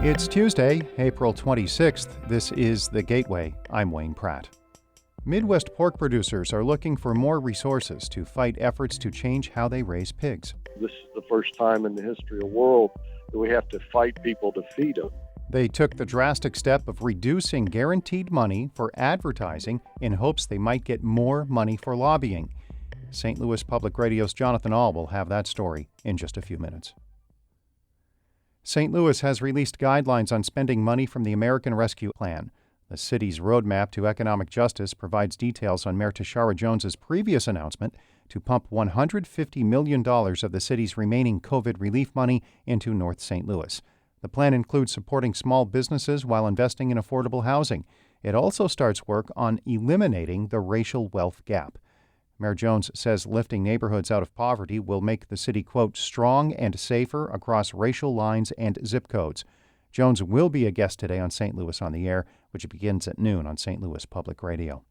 It's Tuesday, April 26th. This is The Gateway. I'm Wayne Pratt. Midwest pork producers are looking for more resources to fight efforts to change how they raise pigs. This is the first time in the history of the world that we have to fight people to feed them. They took the drastic step of reducing guaranteed money for advertising in hopes they might get more money for lobbying. St. Louis Public Radio's Jonathan Ahl will have that story in just a few minutes. St. Louis has released guidelines on spending money from the American Rescue Plan. The city's roadmap to economic justice provides details on Mayor Tashara Jones's previous announcement to pump $150 million of the city's remaining COVID relief money into North St. Louis. The plan includes supporting small businesses while investing in affordable housing. It also starts work on eliminating the racial wealth gap. Mayor Jones says lifting neighborhoods out of poverty will make the city, quote, strong and safer across racial lines and zip codes. Jones will be a guest today on St. Louis on the Air, which begins at noon on St. Louis Public Radio.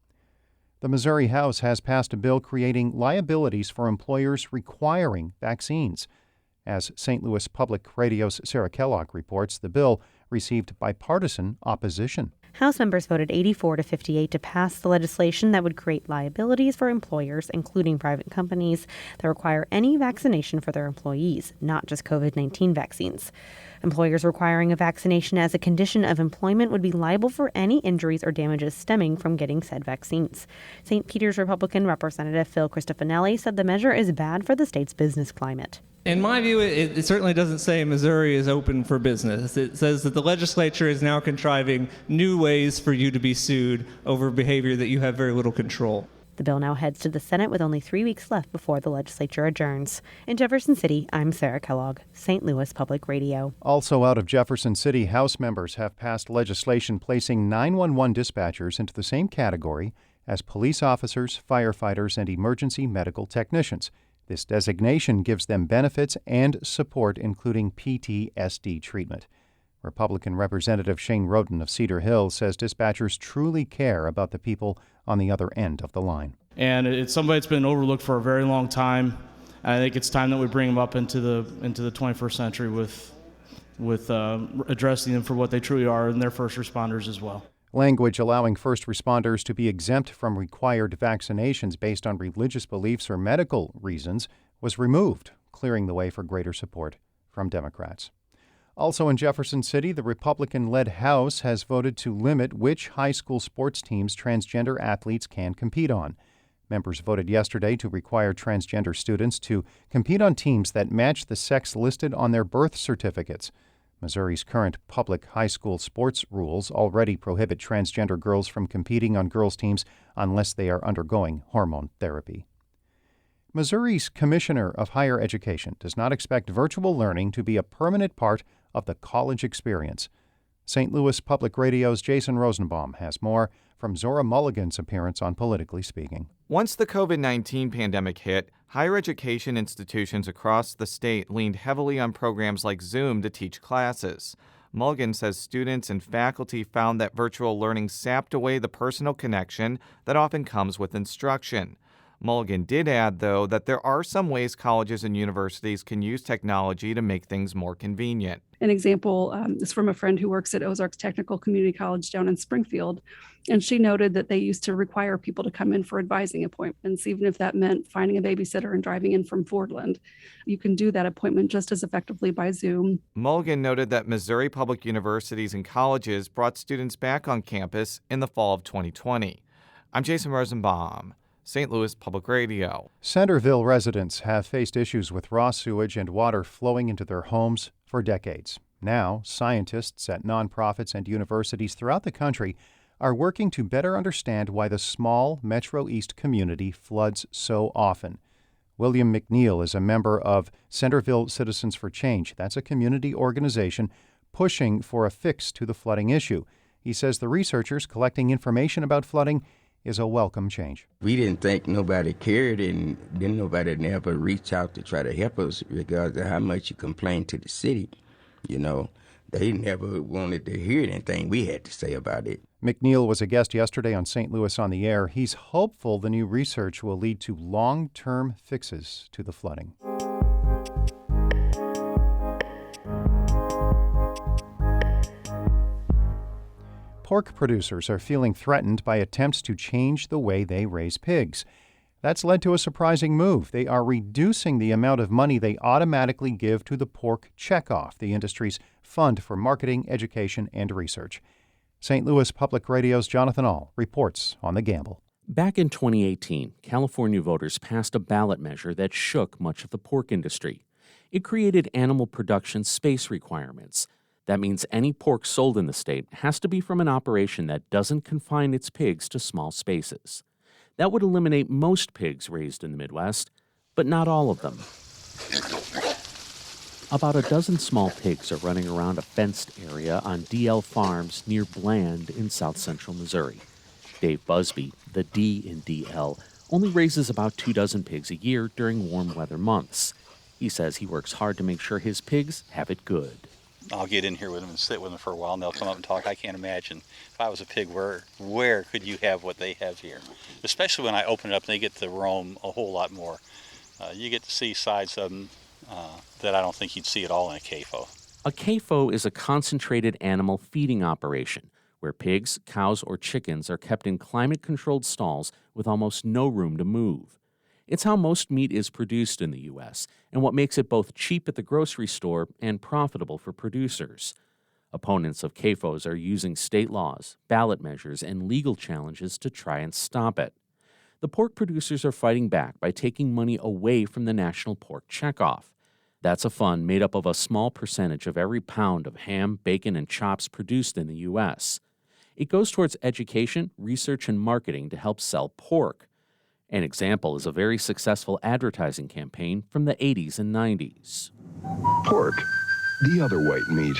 The Missouri House has passed a bill creating liabilities for employers requiring vaccines. As St. Louis Public Radio's Sarah Kellogg reports, the bill received bipartisan opposition. House members voted 84 to 58 to pass the legislation that would create liabilities for employers, including private companies, that require any vaccination for their employees, not just COVID-19 vaccines. Employers requiring a vaccination as a condition of employment would be liable for any injuries or damages stemming from getting said vaccines. St. Peter's Republican Representative Phil Cristofanelli said the measure is bad for the state's business climate. In my view, it certainly doesn't say Missouri is open for business. It says that the legislature is now contriving new ways for you to be sued over behavior that you have very little control. The bill now heads to the Senate with only 3 weeks left before the legislature adjourns. In Jefferson City, I'm Sarah Kellogg, St. Louis Public Radio. Also out of Jefferson City, House members have passed legislation placing 911 dispatchers into the same category as police officers, firefighters, and emergency medical technicians. This designation gives them benefits and support, including PTSD treatment. Republican Representative Shane Roden of Cedar Hill says dispatchers truly care about the people on the other end of the line. And it's somebody that's been overlooked for a very long time. I think it's time that we bring them up into the 21st century with addressing them for what they truly are, and they're first responders as well. Language allowing first responders to be exempt from required vaccinations based on religious beliefs or medical reasons was removed, clearing the way for greater support from Democrats. Also in Jefferson City, the Republican-led House has voted to limit which high school sports teams transgender athletes can compete on. Members voted yesterday to require transgender students to compete on teams that match the sex listed on their birth certificates. Missouri's current public high school sports rules already prohibit transgender girls from competing on girls' teams unless they are undergoing hormone therapy. Missouri's Commissioner of Higher Education does not expect virtual learning to be a permanent part of the college experience. St. Louis Public Radio's Jason Rosenbaum has more from Zora Mulligan's appearance on Politically Speaking. Once the COVID-19 pandemic hit, higher education institutions across the state leaned heavily on programs like Zoom to teach classes. Mulligan says students and faculty found that virtual learning sapped away the personal connection that often comes with instruction. Mulligan did add, though, that there are some ways colleges and universities can use technology to make things more convenient. An example is from a friend who works at Ozarks Technical Community College down in Springfield, and she noted that they used to require people to come in for advising appointments, even if that meant finding a babysitter and driving in from Fordland. You can do that appointment just as effectively by Zoom. Mulligan noted that Missouri public universities and colleges brought students back on campus in the fall of 2020. I'm Jason Rosenbaum, St. Louis Public Radio. Centerville residents have faced issues with raw sewage and water flowing into their homes for decades. Now, scientists at nonprofits and universities throughout the country are working to better understand why the small Metro East community floods so often. William McNeil is a member of Centerville Citizens for Change. That's a community organization pushing for a fix to the flooding issue. He says the researchers collecting information about flooding is a welcome change. We didn't think nobody cared, and then nobody never reached out to try to help us regardless of how much you complained to the city. You know, they never wanted to hear anything we had to say about it. McNeil was a guest yesterday on St. Louis on the Air. He's hopeful the new research will lead to long-term fixes to the flooding. Pork producers are feeling threatened by attempts to change the way they raise pigs. That's led to a surprising move. They are reducing the amount of money they automatically give to the Pork Checkoff, the industry's fund for marketing, education, and research. St. Louis Public Radio's Jonathan Ahl reports on the gamble. Back in 2018, California voters passed a ballot measure that shook much of the pork industry. It created animal production space requirements. That means any pork sold in the state has to be from an operation that doesn't confine its pigs to small spaces. That would eliminate most pigs raised in the Midwest, but not all of them. About a dozen small pigs are running around a fenced area on DL Farms near Bland in south central Missouri. Dave Busby, the D in DL, only raises about 24 pigs a year during warm weather months. He says he works hard to make sure his pigs have it good. I'll get in here with them and sit with them for a while, and they'll come up and talk. I can't imagine if I was a pig, where could you have what they have here? Especially when I open it up and they get to roam a whole lot more. You get to see sides of them that I don't think you'd see at all in a CAFO. A CAFO is a concentrated animal feeding operation where pigs, cows, or chickens are kept in climate-controlled stalls with almost no room to move. It's how most meat is produced in the U.S., and what makes it both cheap at the grocery store and profitable for producers. Opponents of CAFOs are using state laws, ballot measures, and legal challenges to try and stop it. The pork producers are fighting back by taking money away from the National Pork Checkoff. That's a fund made up of a small percentage of every pound of ham, bacon, and chops produced in the U.S. It goes towards education, research, and marketing to help sell pork. An example is a very successful advertising campaign from the 80s and 90s. Pork, the other white meat.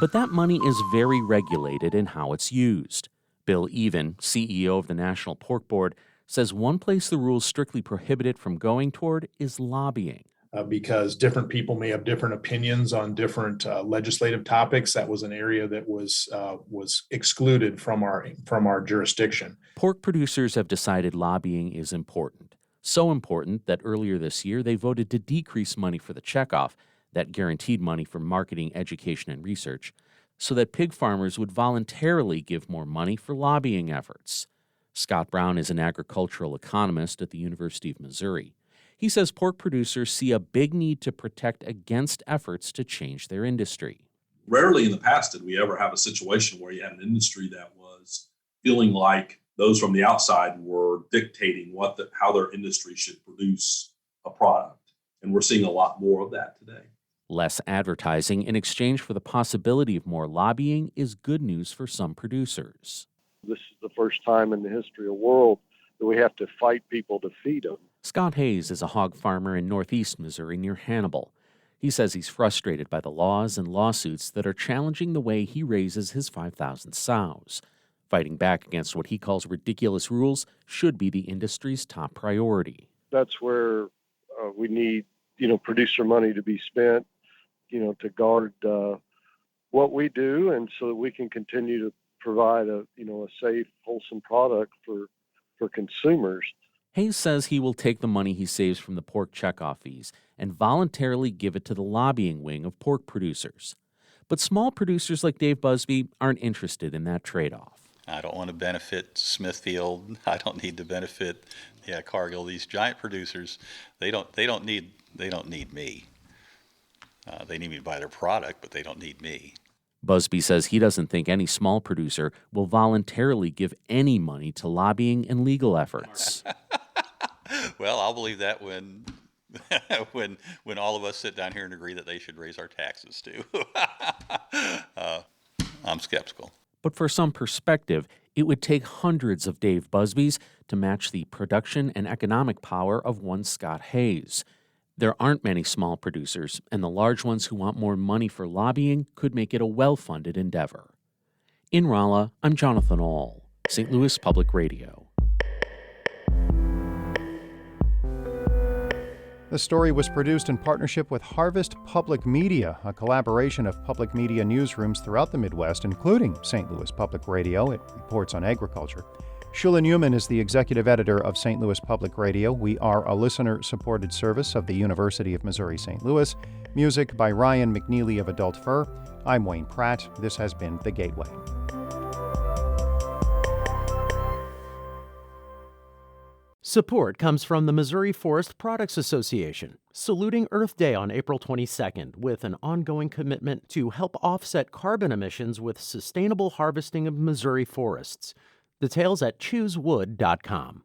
But that money is very regulated in how it's used. Bill Even, CEO of the National Pork Board, says one place the rules strictly prohibit it from going toward is lobbying. Because different people may have different opinions on different legislative topics. That was an area that was excluded from our jurisdiction. Pork producers have decided lobbying is important. So important that earlier this year they voted to decrease money for the checkoff, that guaranteed money for marketing, education, and research, so that pig farmers would voluntarily give more money for lobbying efforts. Scott Brown is an agricultural economist at the University of Missouri. He says pork producers see a big need to protect against efforts to change their industry. Rarely in the past did we ever have a situation where you had an industry that was feeling like those from the outside were dictating how their industry should produce a product. And we're seeing a lot more of that today. Less advertising in exchange for the possibility of more lobbying is good news for some producers. This is the first time in the history of the world that we have to fight people to feed them. Scott Hayes is a hog farmer in northeast Missouri near Hannibal. He says he's frustrated by the laws and lawsuits that are challenging the way he raises his 5,000 sows. Fighting back against what he calls ridiculous rules should be the industry's top priority. That's where we need, producer money to be spent, to guard what we do, and so that we can continue to provide a safe, wholesome product for consumers. Hayes says he will take the money he saves from the pork checkoff fees and voluntarily give it to the lobbying wing of pork producers. But small producers like Dave Busby aren't interested in that trade-off. I don't want to benefit Smithfield. I don't need to benefit Cargill. These giant producers, they don't need me. They need me to buy their product, but they don't need me. Busby says he doesn't think any small producer will voluntarily give any money to lobbying and legal efforts. Well, I'll believe that when all of us sit down here and agree that they should raise our taxes too. I'm skeptical. But for some perspective, it would take hundreds of Dave Busbys to match the production and economic power of one Scott Hayes. There aren't many small producers, and the large ones who want more money for lobbying could make it a well-funded endeavor. In Rolla, I'm Jonathan Ahl, St. Louis Public Radio. The story was produced in partnership with Harvest Public Media, a collaboration of public media newsrooms throughout the Midwest, including St. Louis Public Radio. It reports on agriculture. Shula Newman is the executive editor of St. Louis Public Radio. We are a listener-supported service of the University of Missouri-St. Louis. Music by Ryan McNeely of Adult Fur. I'm Wayne Pratt. This has been The Gateway. Support comes from the Missouri Forest Products Association, saluting Earth Day on April 22nd with an ongoing commitment to help offset carbon emissions with sustainable harvesting of Missouri forests. Details at choosewood.com.